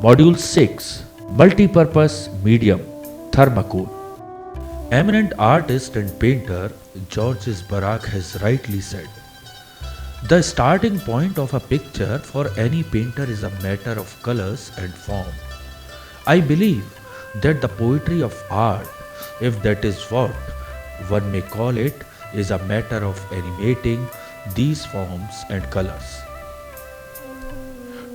Module 6, Multi-Purpose Medium, Thermocol. Eminent artist and painter Georges Barak has rightly said, the starting point of a picture for any painter is a matter of colors and form. I believe that the poetry of art, if that is what one may call it, is a matter of animating these forms and colors.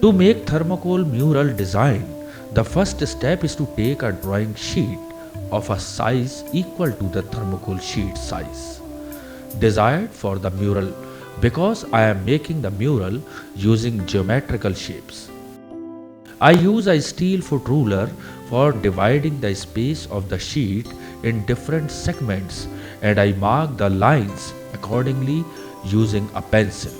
To make thermocol mural design, the first step is to take a drawing sheet of a size equal to the thermocol sheet size desired for the mural, because I am making the mural using geometrical shapes. I use a steel foot ruler for dividing the space of the sheet in different segments, and I mark the lines accordingly using a pencil.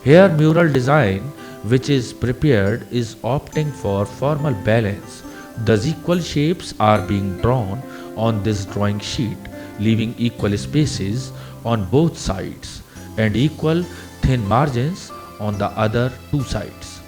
Here mural design which is prepared is opting for formal balance. Thus equal shapes are being drawn on this drawing sheet, leaving equal spaces on both sides and equal thin margins on the other two sides.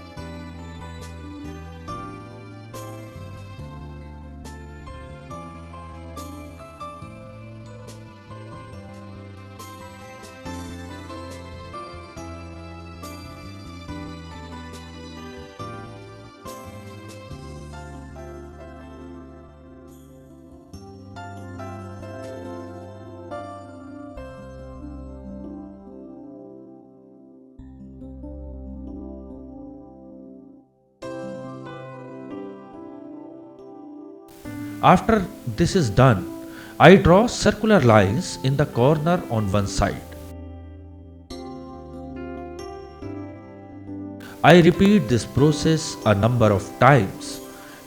After this is done, I draw circular lines in the corner on one side. I repeat this process a number of times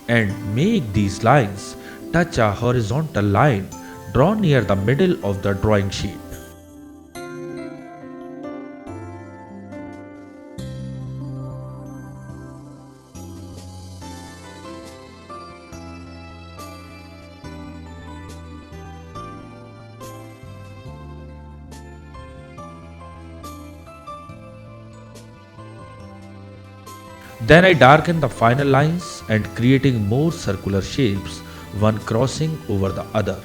and make these lines touch a horizontal line drawn near the middle of the drawing sheet. Then I darken the final lines and creating more circular shapes, one crossing over the other.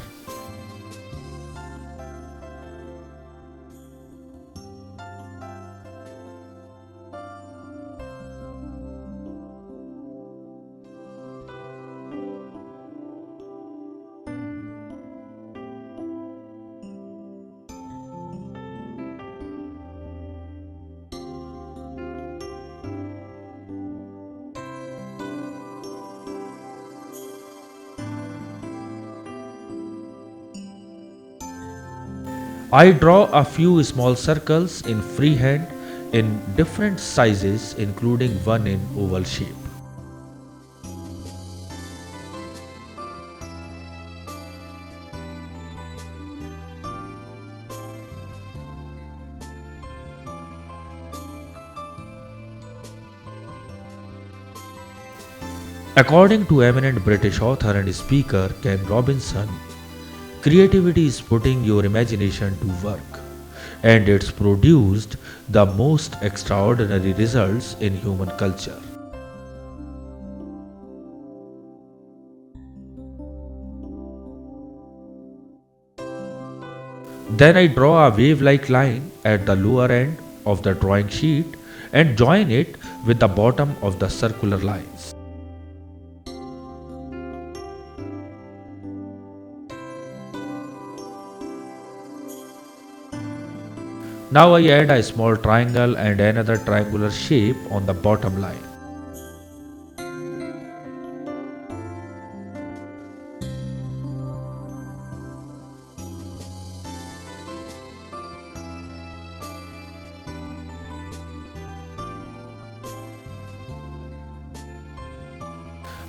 I draw a few small circles in freehand in different sizes, including one in oval shape. According to eminent British author and speaker Ken Robinson, creativity is putting your imagination to work, and it's produced the most extraordinary results in human culture. Then I draw a wave-like line at the lower end of the drawing sheet and join it with the bottom of the circular lines. Now I add a small triangle and another triangular shape on the bottom line.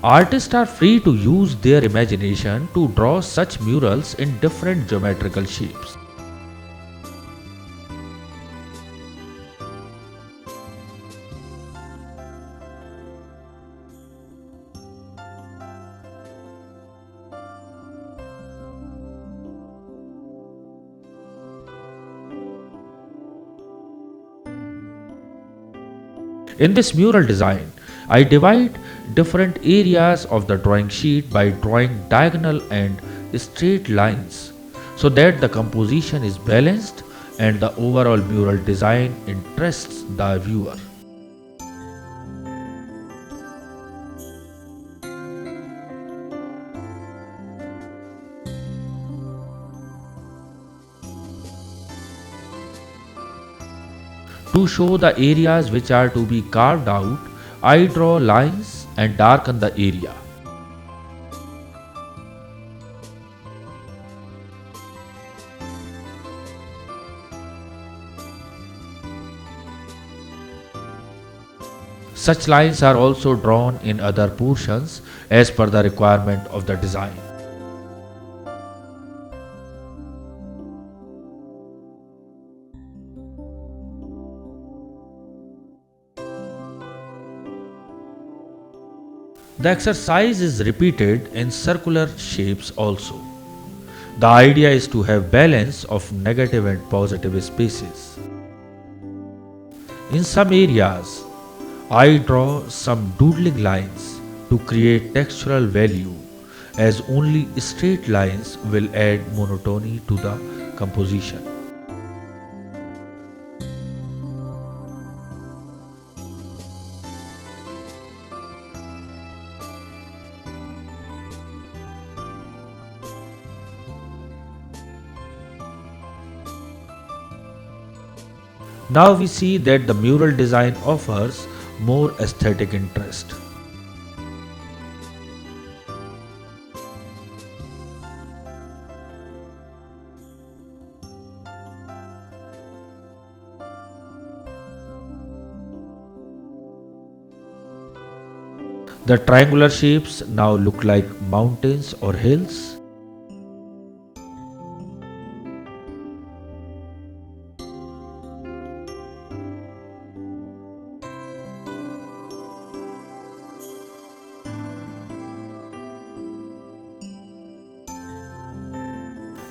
Artists are free to use their imagination to draw such murals in different geometrical shapes. In this mural design, I divide different areas of the drawing sheet by drawing diagonal and straight lines so that the composition is balanced and the overall mural design interests the viewer. To show the areas which are to be carved out, I draw lines and darken the area. Such lines are also drawn in other portions as per the requirement of the design. The exercise is repeated in circular shapes also. The idea is to have balance of negative and positive spaces. In some areas, I draw some doodling lines to create textural value, as only straight lines will add monotony to the composition. Now we see that the mural design offers more aesthetic interest. The triangular shapes now look like mountains or hills.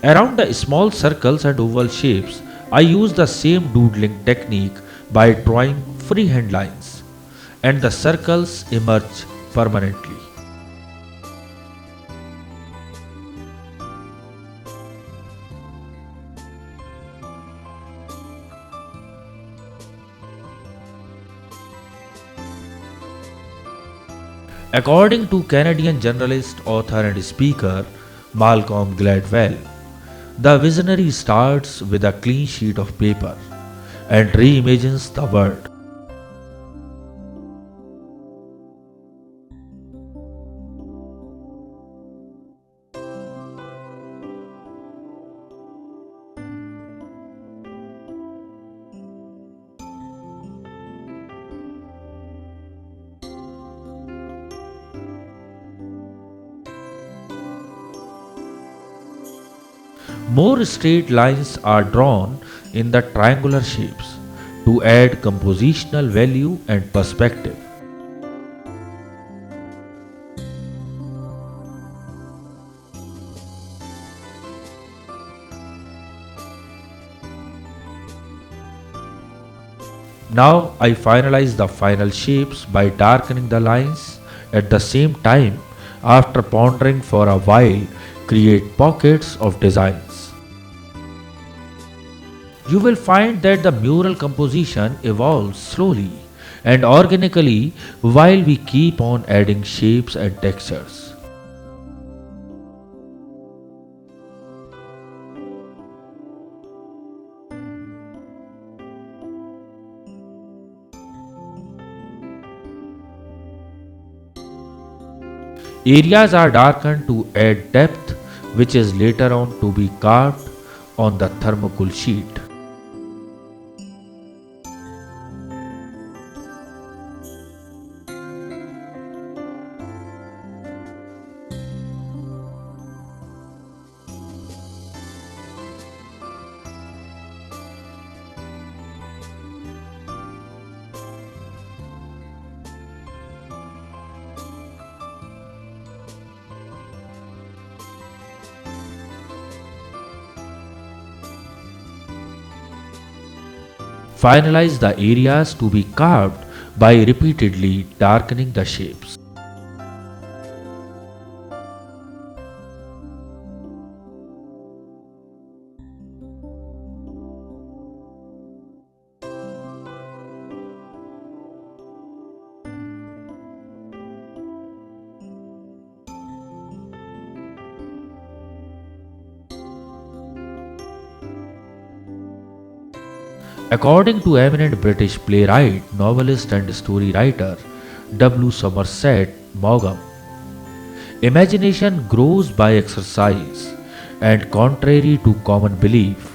Around the small circles and oval shapes, I use the same doodling technique by drawing freehand lines, and the circles emerge permanently. According to Canadian journalist, author, and speaker Malcolm Gladwell, the visionary starts with a clean sheet of paper and reimagines the world. More straight lines are drawn in the triangular shapes to add compositional value and perspective. Now I finalize the final shapes by darkening the lines at the same time. After pondering for a while, create pockets of designs. You will find that the mural composition evolves slowly and organically while we keep on adding shapes and textures. Areas are darkened to add depth, which is later on to be carved on the thermocol sheet. Finalize the areas to be carved by repeatedly darkening the shapes. According to eminent British playwright, novelist, and story writer W. Somerset Maugham, imagination grows by exercise and, contrary to common belief,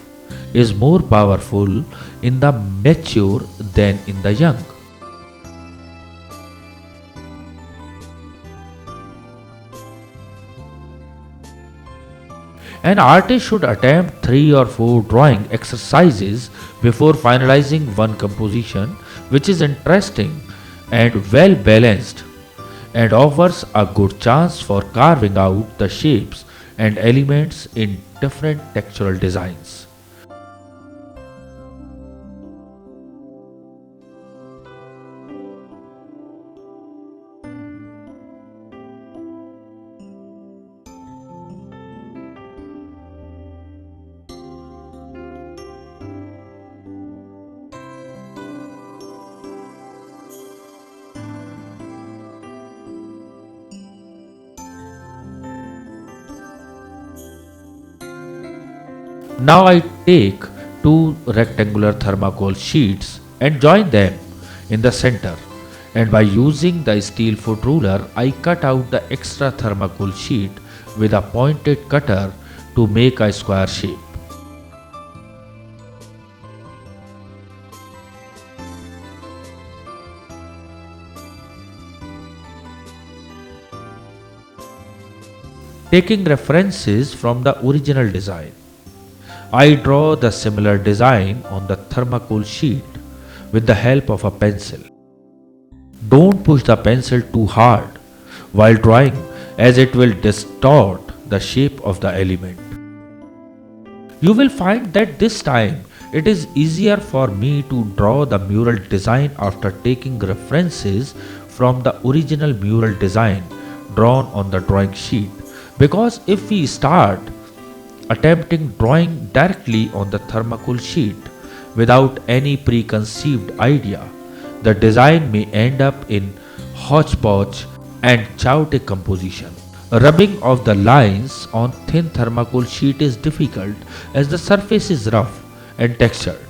is more powerful in the mature than in the young. An artist should attempt 3 or 4 drawing exercises before finalizing one composition which is interesting and well balanced and offers a good chance for carving out the shapes and elements in different textural designs. Now I take 2 rectangular thermocol sheets and join them in the center, and by using the steel foot ruler I cut out the extra thermocol sheet with a pointed cutter to make a square shape. Taking references from the original design, I draw the similar design on the thermocol sheet with the help of a pencil. Don't push the pencil too hard while drawing, as it will distort the shape of the element. You will find that this time it is easier for me to draw the mural design after taking references from the original mural design drawn on the drawing sheet, because if we start attempting drawing directly on the thermocol sheet without any preconceived idea, the design may end up in hodgepodge and chaotic composition. Rubbing of the lines on thin thermocol sheet is difficult as the surface is rough and textured.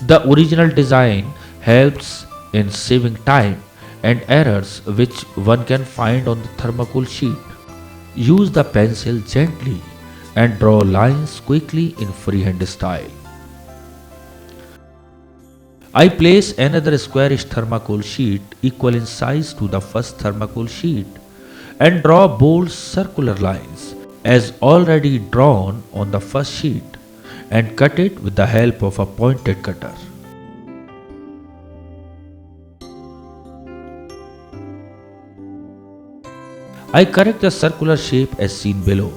The original design helps in saving time and errors which one can find on the thermocol sheet. Use the pencil gently and draw lines quickly in freehand style. I place another squarish thermocol sheet equal in size to the first thermocol sheet and draw bold circular lines as already drawn on the first sheet and cut it with the help of a pointed cutter. I correct the circular shape as seen below.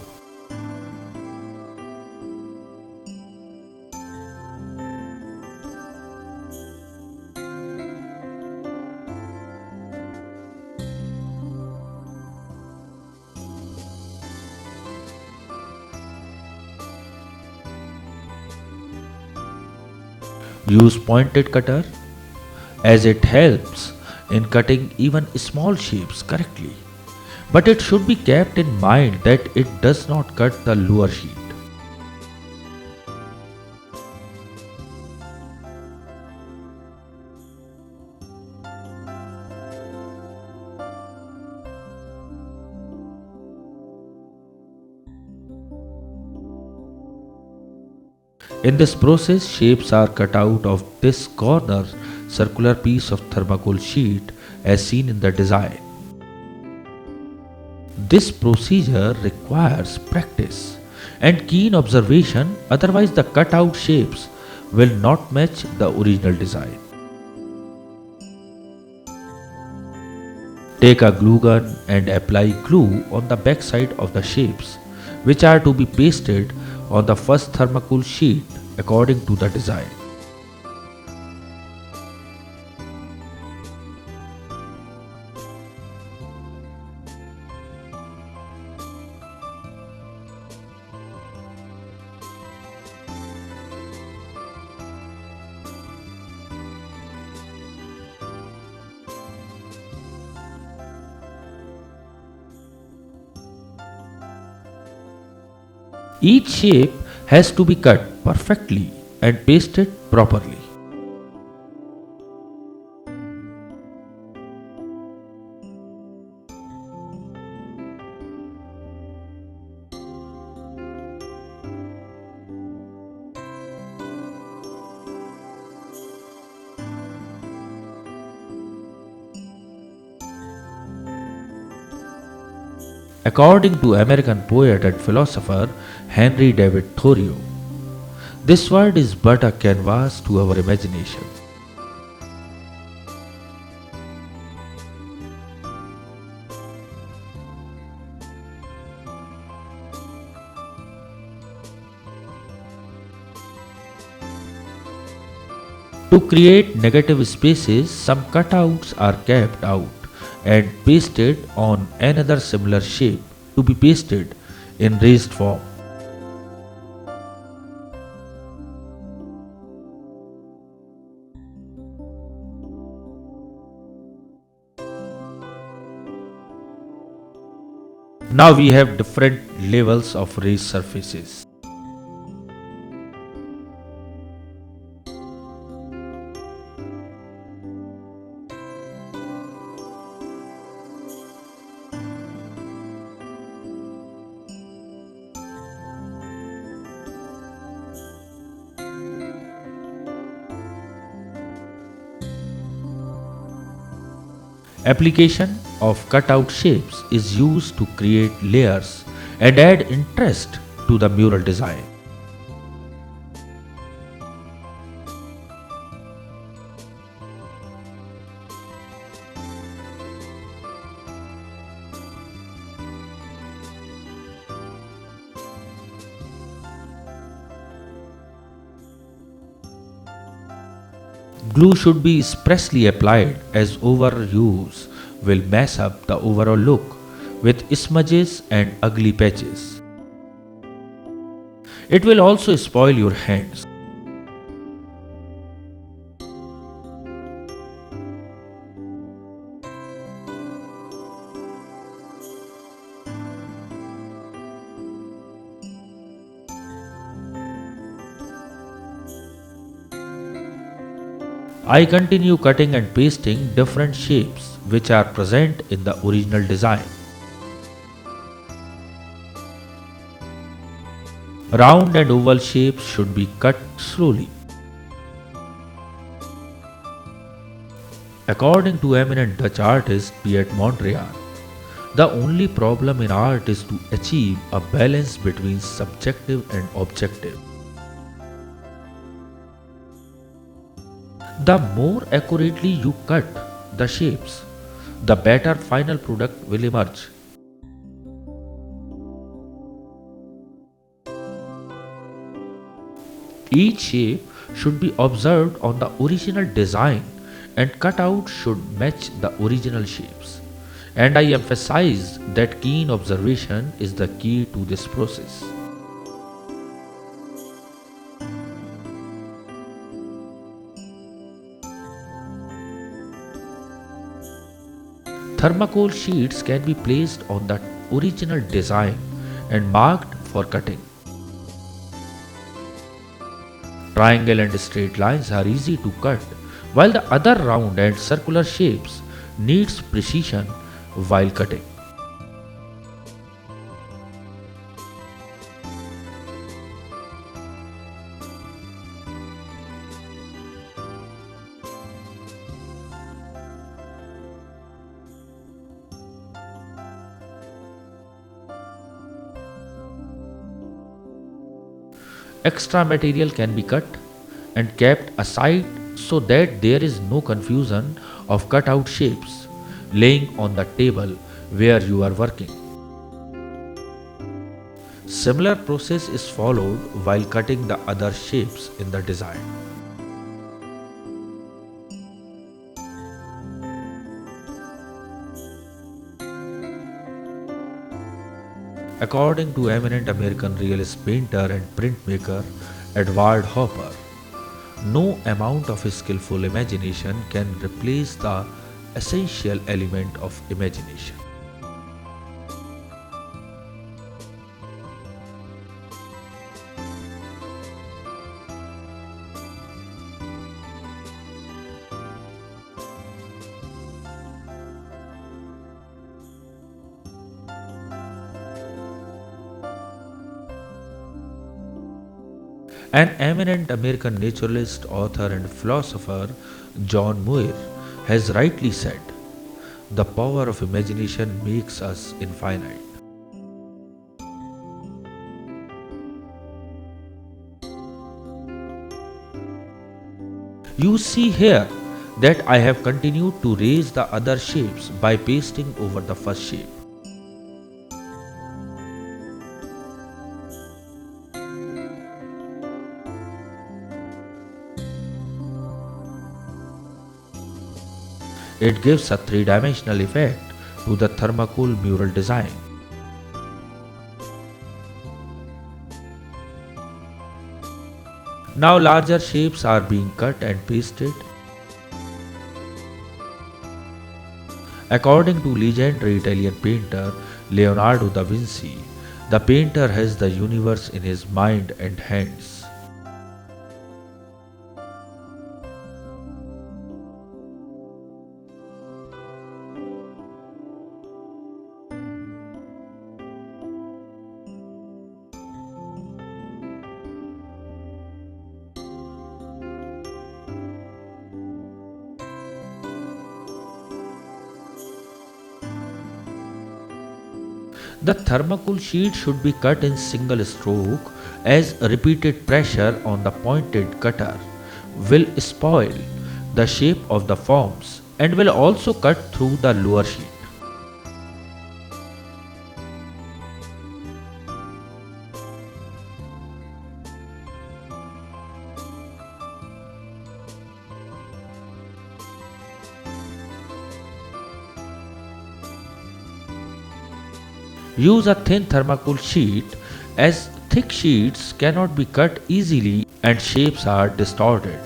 Use pointed cutter as it helps in cutting even small shapes correctly, but it should be kept in mind that it does not cut the lower sheet. In this process, shapes are cut out of this corner circular piece of thermocol sheet as seen in the design. This procedure requires practice and keen observation, otherwise the cut out shapes will not match the original design. Take a glue gun and apply glue on the back side of the shapes, which are to be pasted on the first thermocol sheet according to the design. Each shape has to be cut perfectly and pasted properly. According to American poet and philosopher Henry David Thoreau, this world is but a canvas to our imagination. To create negative spaces, some cutouts are kept out and pasted on another similar shape to be pasted in raised form. Now we have different levels of raised surfaces. Application of cutout shapes is used to create layers and add interest to the mural design. Glue should be expressly applied as overuse will mess up the overall look with smudges and ugly patches. It will also spoil your hands. I continue cutting and pasting different shapes which are present in the original design. Round and oval shapes should be cut slowly. According to eminent Dutch artist Piet Mondrian, the only problem in art is to achieve a balance between subjective and objective. The more accurately you cut the shapes, the better final product will emerge. Each shape should be observed on the original design and cutout should match the original shapes. And I emphasize that keen observation is the key to this process. Thermocol sheets can be placed on the original design and marked for cutting. Triangle and straight lines are easy to cut, while the other round and circular shapes needs precision while cutting. Extra material can be cut and kept aside so that there is no confusion of cutout shapes laying on the table where you are working. Similar process is followed while cutting the other shapes in the design. According to eminent American realist painter and printmaker Edward Hopper, no amount of skillful imagination can replace the essential element of imagination. An eminent American naturalist, author, and philosopher, John Muir, has rightly said, "The power of imagination makes us infinite." You see here that I have continued to raise the other shapes by pasting over the first shape. It gives a three-dimensional effect to the thermocol mural design. Now larger shapes are being cut and pasted. According to legendary Italian painter Leonardo da Vinci, the painter has the universe in his mind and hands. The thermocol sheet should be cut in single stroke, as repeated pressure on the pointed cutter will spoil the shape of the forms and will also cut through the lower sheet. Use a thin thermocol sheet, as thick sheets cannot be cut easily and shapes are distorted.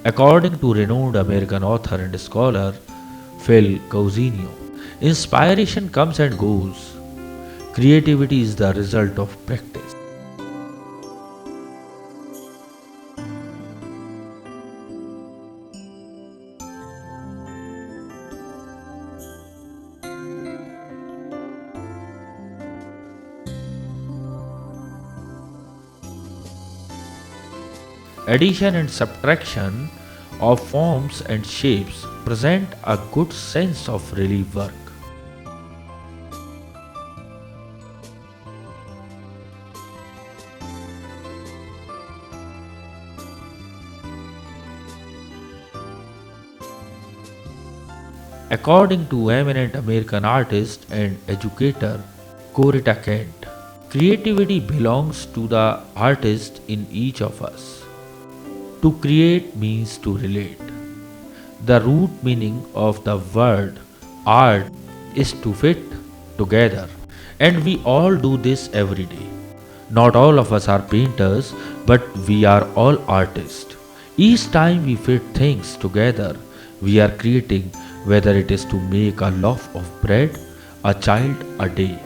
According to renowned American author and scholar Phil Cousinho, inspiration comes and goes. Creativity is the result of practice. Addition and subtraction of forms and shapes present a good sense of relief work. According to eminent American artist and educator Coretta Kent, creativity belongs to the artist in each of us. To create means to relate. The root meaning of the word art is to fit together, and we all do this every day. Not all of us are painters, but we are all artists. Each time we fit things together, we are creating, whether it is to make a loaf of bread, a child a day.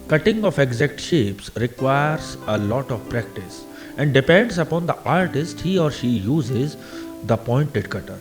Cutting of exact shapes requires a lot of practice and depends upon the artist. He or she uses the pointed cutter.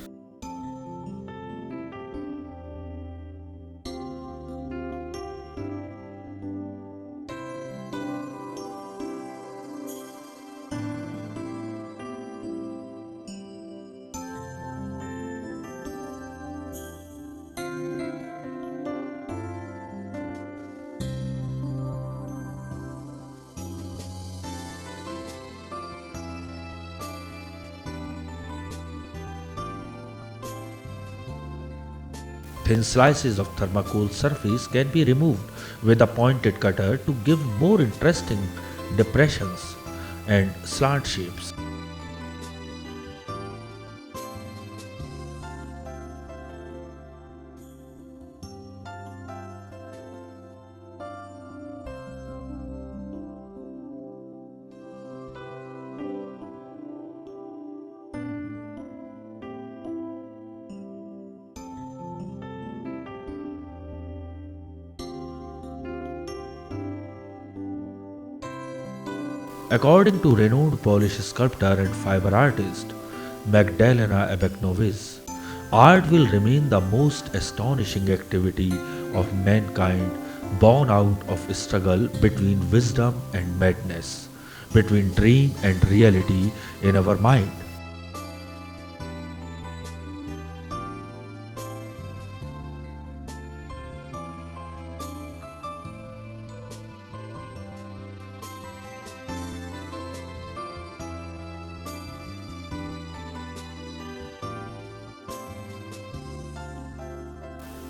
Thin slices of thermocol surface can be removed with a pointed cutter to give more interesting depressions and slant shapes. According to renowned Polish sculptor and fiber artist Magdalena Abeknovic, art will remain the most astonishing activity of mankind, born out of struggle between wisdom and madness, between dream and reality in our mind.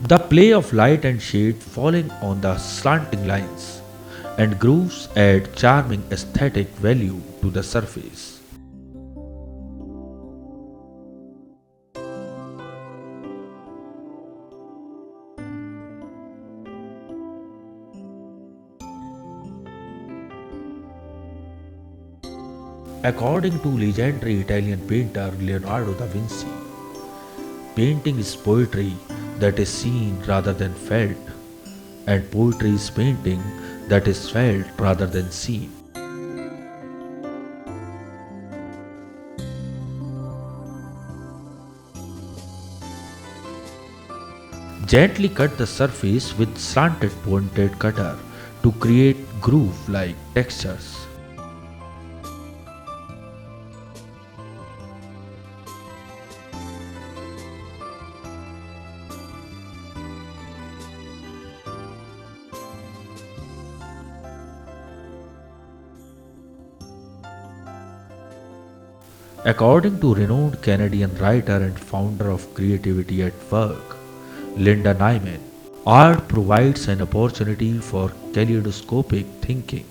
The play of light and shade falling on the slanting lines and grooves add charming aesthetic value to the surface. According to legendary Italian painter Leonardo da Vinci, painting is poetry that is seen rather than felt, and poetry is painting that is felt rather than seen. Gently cut the surface with slanted pointed cutter to create groove-like textures. According to renowned Canadian writer and founder of Creativity at Work, Linda Nyman, art provides an opportunity for kaleidoscopic thinking.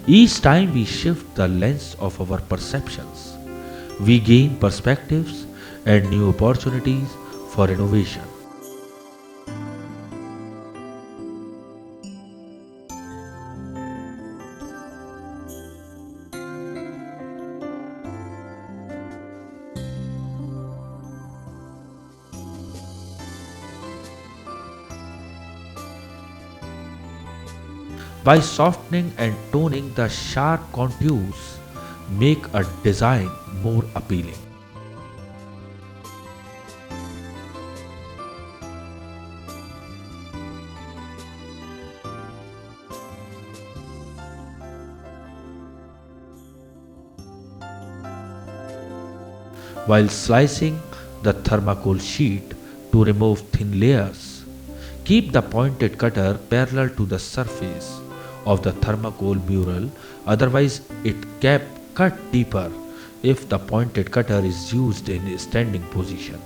Each time we shift the lens of our perceptions, we gain perspectives and new opportunities for innovation. By softening and toning the sharp contours, make a design more appealing. While slicing the thermocol sheet to remove thin layers, keep the pointed cutter parallel to the surface of the thermocol mural, otherwise it can cut deeper if the pointed cutter is used in a standing position.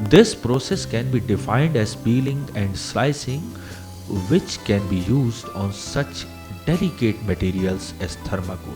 This process can be defined as peeling and slicing, which can be used on such delicate materials as thermocol.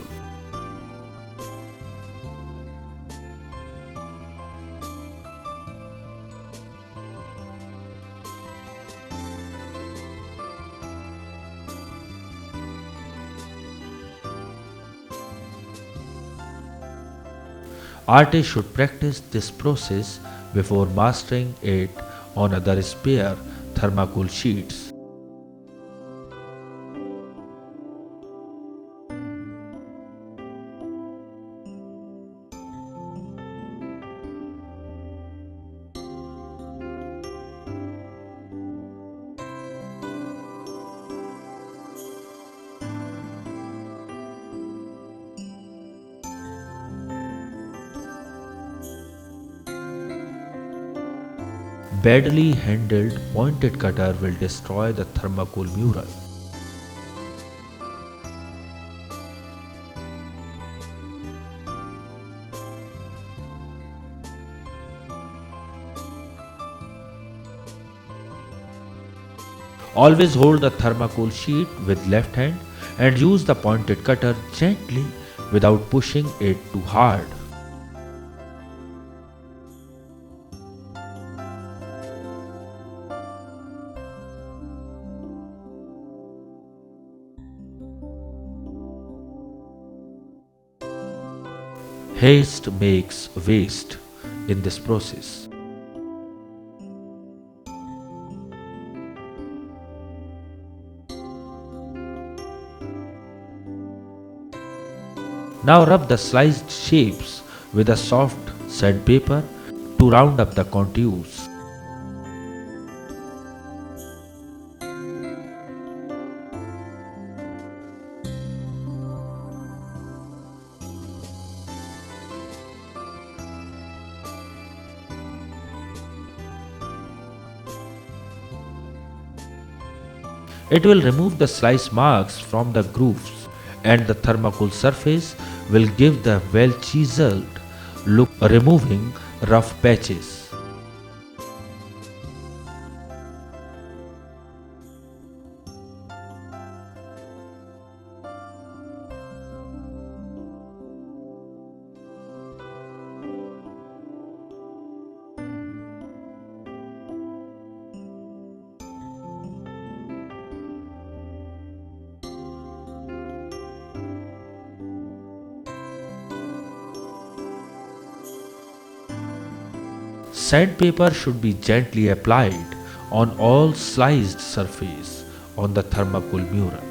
Artists should practice this process before mastering it on other spare thermocol sheets. badly handled pointed cutter will destroy the thermocol mural. Always hold the thermocol sheet with left hand and use the pointed cutter gently without pushing it too hard. Haste makes waste in this process. Now rub the sliced shapes with a soft sandpaper to round up the contours. It will remove the slice marks from the grooves, and the thermocol surface will give the well chiseled look, removing rough patches. Sandpaper should be gently applied on all sliced surface on the thermocol mural.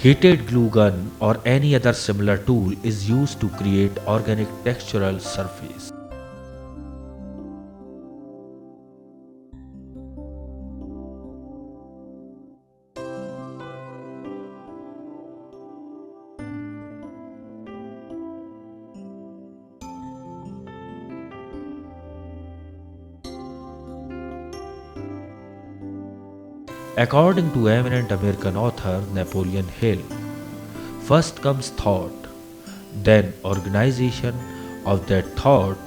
Heated glue gun or any other similar tool is used to create organic textural surface. According to eminent American author Napoleon Hill, first comes thought, then organization of that thought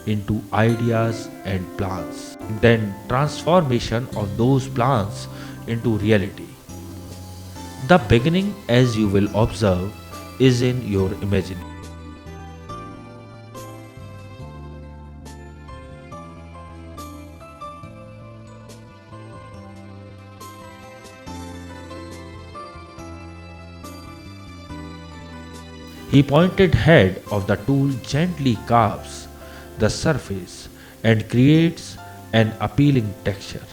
into ideas and plans, then transformation of those plans into reality. The beginning, as you will observe, is in your imagination. The pointed head of the tool gently carves the surface and creates an appealing texture.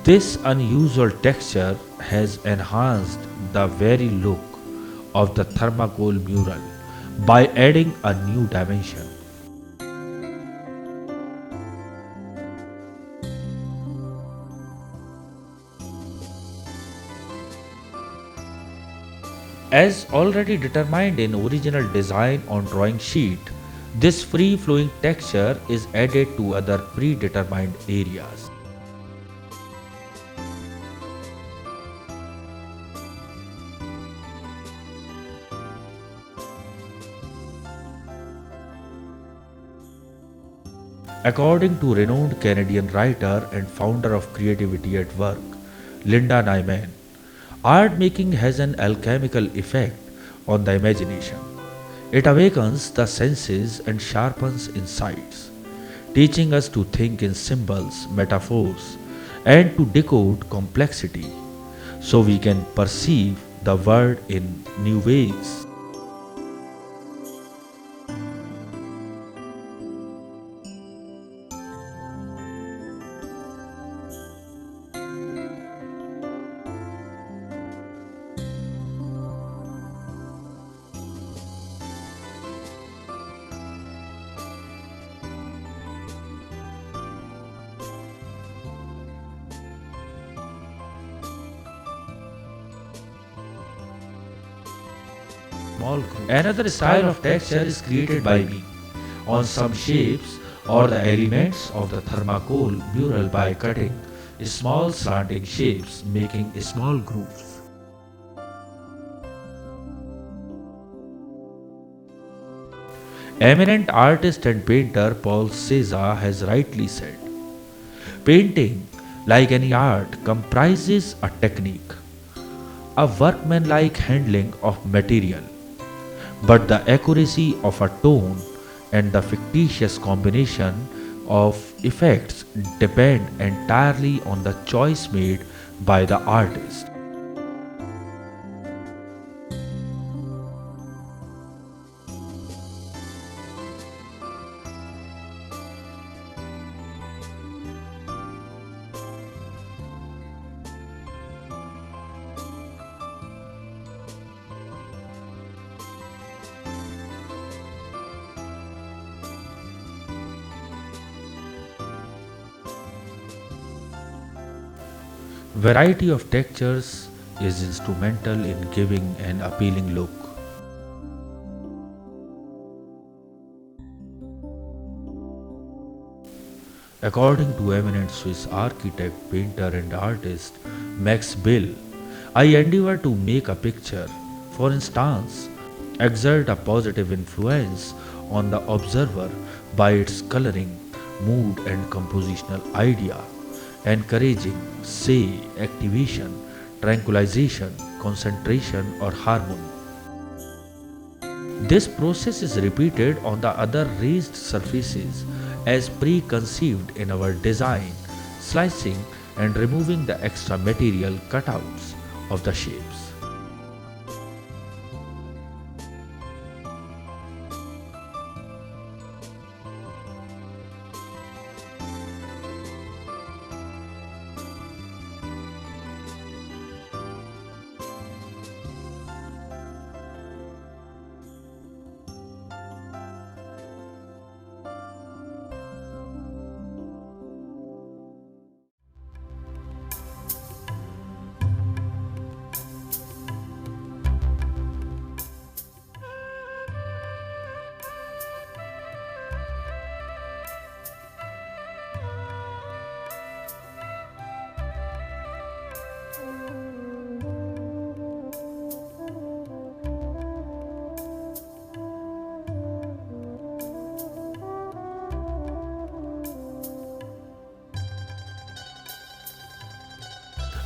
This unusual texture has enhanced the very look of the thermocol mural by adding a new dimension. As already determined in original design on drawing sheet, this free-flowing texture is added to other predetermined areas. According to renowned Canadian writer and founder of Creativity at Work, Linda Nyman, art making has an alchemical effect on the imagination. It awakens the senses and sharpens insights, teaching us to think in symbols, metaphors, and to decode complexity so we can perceive the world in new ways. Small group. Another style of texture is created by me on some shapes or the elements of the thermocol mural by cutting small slanting shapes, making small grooves. Eminent artist and painter Paul César has rightly said, painting, like any art, comprises a technique, a workmanlike handling of material, but the accuracy of a tone and the fictitious combination of effects depend entirely on the choice made by the artist. Variety of textures is instrumental in giving an appealing look. According to eminent Swiss architect, painter, and artist Max Bill, I endeavor to make a picture, for instance, exert a positive influence on the observer by its coloring, mood, and compositional idea, encouraging, say, activation, tranquilization, concentration, or harmony. This process is repeated on the other raised surfaces as preconceived in our design, slicing and removing the extra material cutouts of the shapes.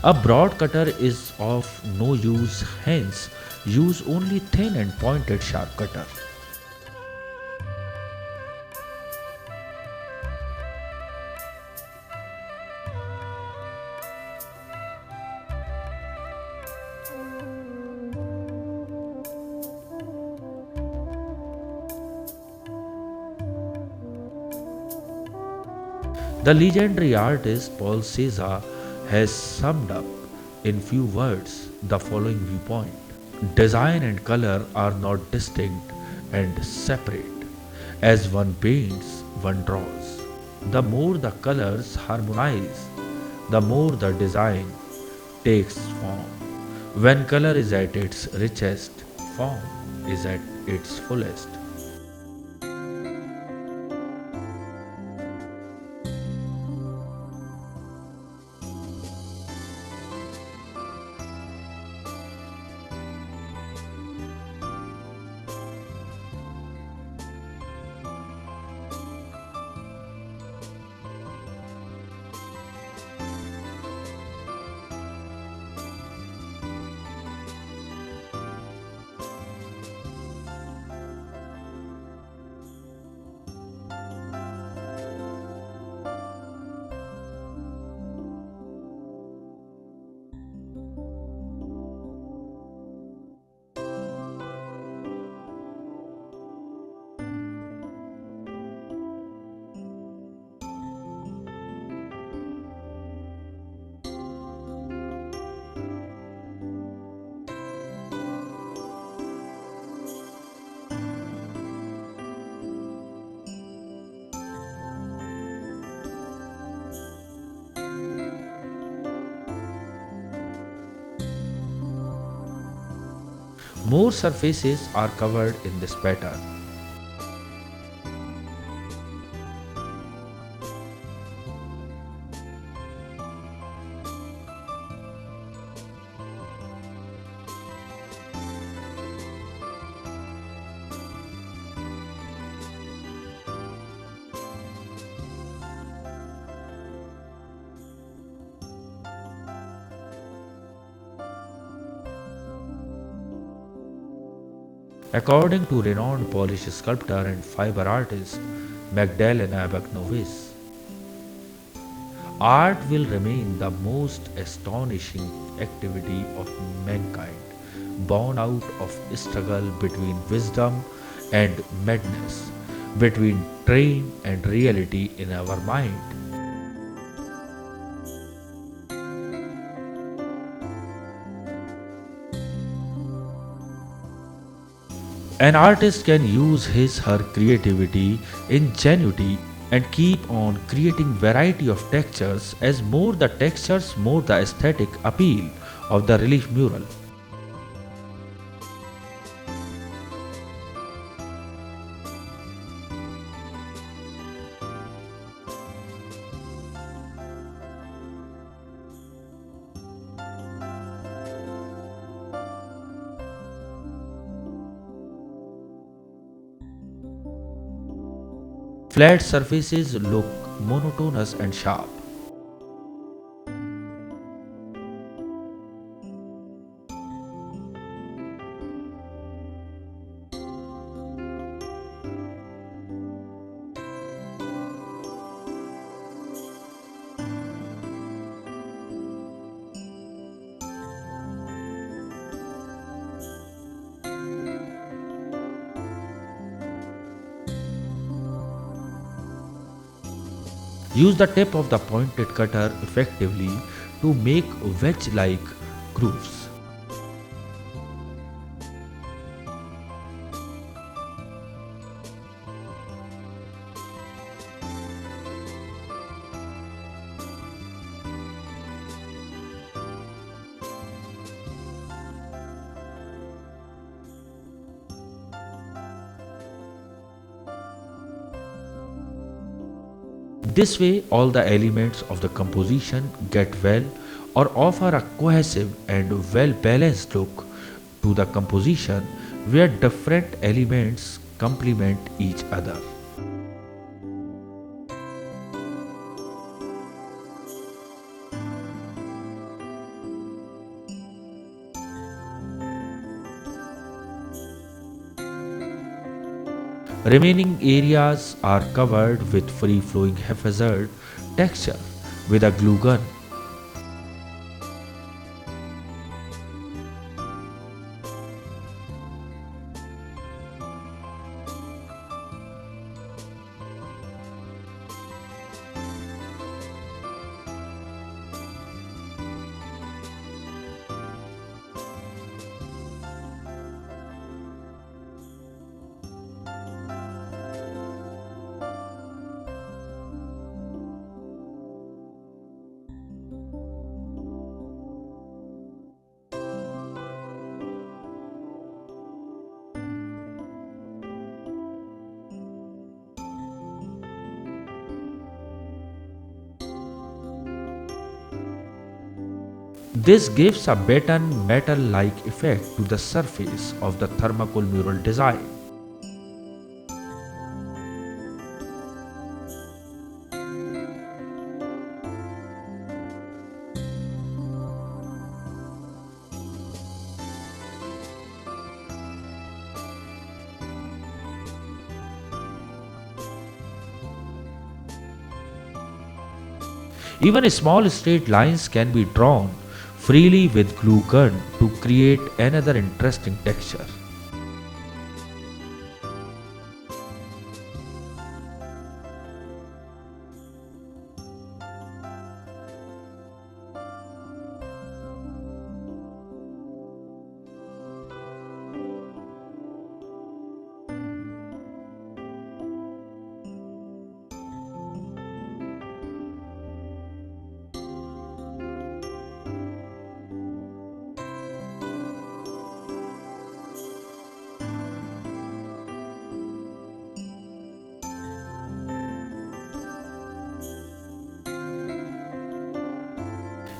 A broad cutter is of no use, hence use only thin and pointed sharp cutter. The legendary artist Paul César has summed up in few words the following viewpoint. Design and color are not distinct and separate. As one paints, one draws. The more the colors harmonize, the more the design takes form. When color is at its richest, form is at its fullest. More surfaces are covered in this pattern. According to renowned Polish sculptor and fiber artist Magdalena Abagnowicz, art will remain the most astonishing activity of mankind, born out of struggle between wisdom and madness, between dream and reality in our mind. An artist can use his/her creativity, ingenuity, and keep on creating variety of textures, as more the textures, more the aesthetic appeal of the relief mural. Flat surfaces look monotonous and sharp. Use the tip of the pointed cutter effectively to make wedge-like grooves. This way, all the elements of the composition get well or offer a cohesive and well balanced look to the composition where different elements complement each other. Remaining areas are covered with free-flowing haphazard texture with a glue gun. This gives a better metal-like effect to the surface of the thermocol mural design. Even small straight lines can be drawn freely with glue gun to create another interesting texture.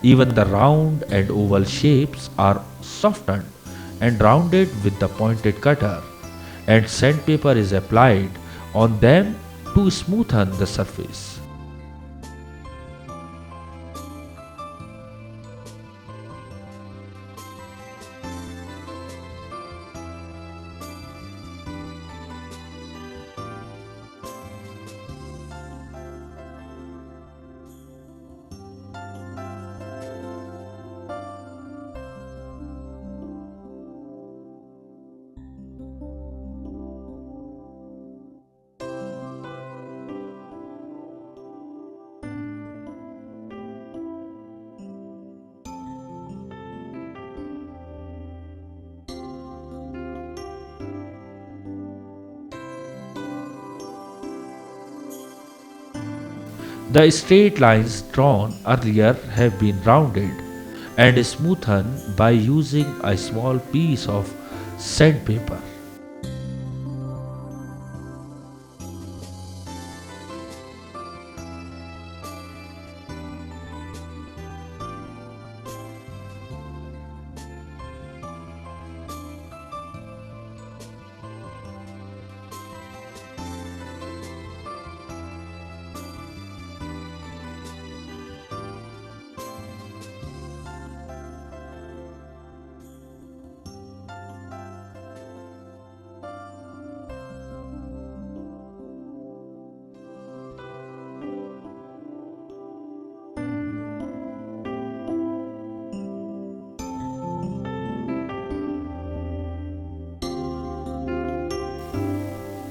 Even the round and oval shapes are softened and rounded with the pointed cutter, and sandpaper is applied on them to smoothen the surface. The straight lines drawn earlier have been rounded and smoothened by using a small piece of sandpaper.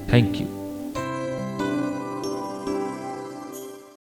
Thank you.